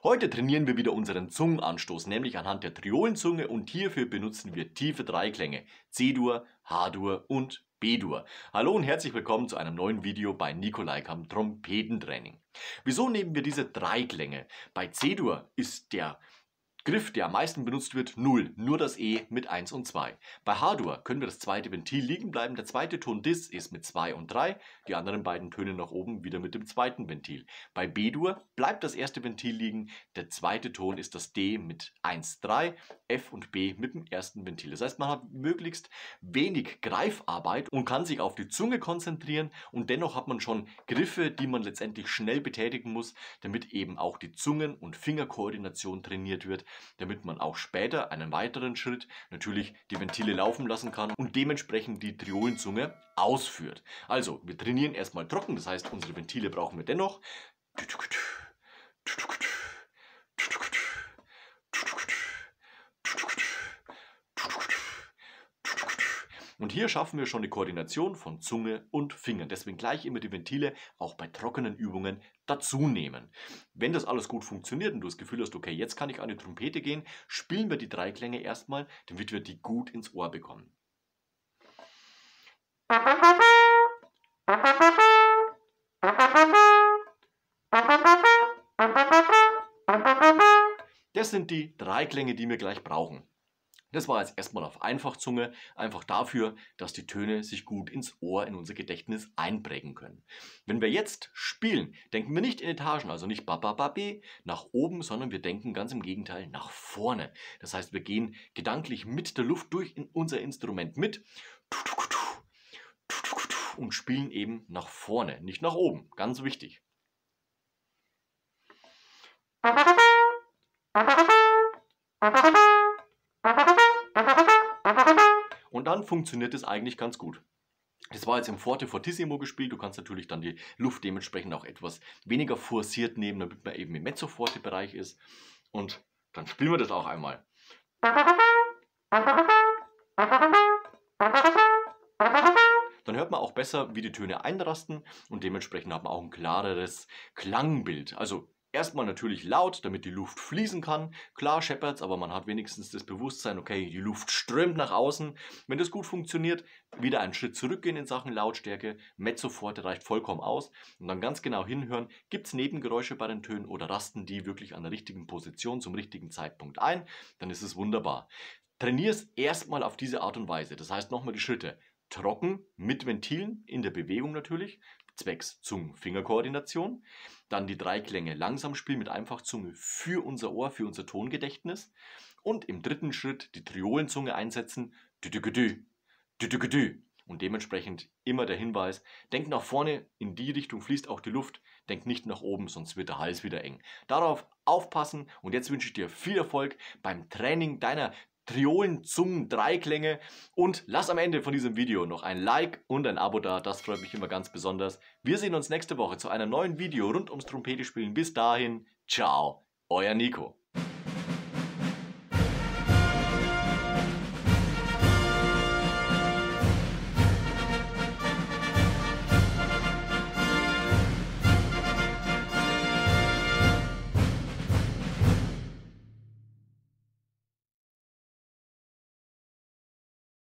Heute trainieren wir wieder unseren Zungenanstoß, nämlich anhand der Triolenzunge, und hierfür benutzen wir tiefe Dreiklänge: C-Dur, H-Dur und B-Dur. Hallo und herzlich willkommen zu einem neuen Video bei Nikolai Kamp Trompetentraining. Wieso nehmen wir diese Dreiklänge? Bei C-Dur ist der Griff, der am meisten benutzt wird, 0, nur das E mit 1 und 2. Bei H-Dur können wir das zweite Ventil liegen bleiben, der zweite Ton Dis ist mit 2 und 3, die anderen beiden Töne nach oben wieder mit dem zweiten Ventil. Bei B-Dur bleibt das erste Ventil liegen, der zweite Ton ist das D mit 1, 3, F und B mit dem ersten Ventil. Das heißt, man hat möglichst wenig Greifarbeit und kann sich auf die Zunge konzentrieren, und dennoch hat man schon Griffe, die man letztendlich schnell betätigen muss, damit eben auch die Zungen- und Fingerkoordination trainiert wird, damit man auch später einen weiteren Schritt natürlich die Ventile laufen lassen kann und dementsprechend die Triolenzunge ausführt. Also, wir trainieren erstmal trocken, das heißt, unsere Ventile brauchen wir dennoch. Und hier schaffen wir schon die Koordination von Zunge und Fingern. Deswegen gleich immer die Ventile auch bei trockenen Übungen dazu nehmen. Wenn das alles gut funktioniert und du das Gefühl hast, okay, jetzt kann ich an die Trompete gehen, spielen wir die Dreiklänge erstmal, damit wir die gut ins Ohr bekommen. Das sind die Dreiklänge, die wir gleich brauchen. Das war jetzt erstmal auf Einfachzunge, einfach dafür, dass die Töne sich gut ins Ohr, in unser Gedächtnis einprägen können. Wenn wir jetzt spielen, denken wir nicht in Etagen, also nicht ba ba ba be nach oben, sondern wir denken ganz im Gegenteil nach vorne. Das heißt, wir gehen gedanklich mit der Luft durch in unser Instrument mit und spielen eben nach vorne, nicht nach oben. Ganz wichtig. Und dann funktioniert es eigentlich ganz gut. Das war jetzt im Forte Fortissimo gespielt. Du kannst natürlich dann die Luft dementsprechend auch etwas weniger forciert nehmen, damit man eben im Mezzo-Forte-Bereich ist. Und dann spielen wir das auch einmal. Dann hört man auch besser, wie die Töne einrasten, und dementsprechend hat man auch ein klareres Klangbild. Also erstmal natürlich laut, damit die Luft fließen kann. Klar scheppert's, aber man hat wenigstens das Bewusstsein, okay, die Luft strömt nach außen. Wenn das gut funktioniert, wieder einen Schritt zurückgehen in Sachen Lautstärke. Mezzo-Forte reicht vollkommen aus. Und dann ganz genau hinhören, gibt es Nebengeräusche bei den Tönen oder rasten die wirklich an der richtigen Position zum richtigen Zeitpunkt ein. Dann ist es wunderbar. Trainier es erstmal auf diese Art und Weise. Das heißt, nochmal die Schritte: trocken mit Ventilen in der Bewegung natürlich, zwecks Zungen-Finger-Koordination. Dann die Dreiklänge langsam spielen mit Einfachzunge für unser Ohr, für unser Tongedächtnis. Und im dritten Schritt die Triolenzunge einsetzen. Und dementsprechend immer der Hinweis: denk nach vorne, in die Richtung fließt auch die Luft, denk nicht nach oben, sonst wird der Hals wieder eng. Darauf aufpassen, und jetzt wünsche ich dir viel Erfolg beim Training deiner Triolen, Zungen, Dreiklänge, und lass am Ende von diesem Video noch ein Like und ein Abo da, das freut mich immer ganz besonders. Wir sehen uns nächste Woche zu einem neuen Video rund ums Trompetespielen. Bis dahin, ciao, euer Nico.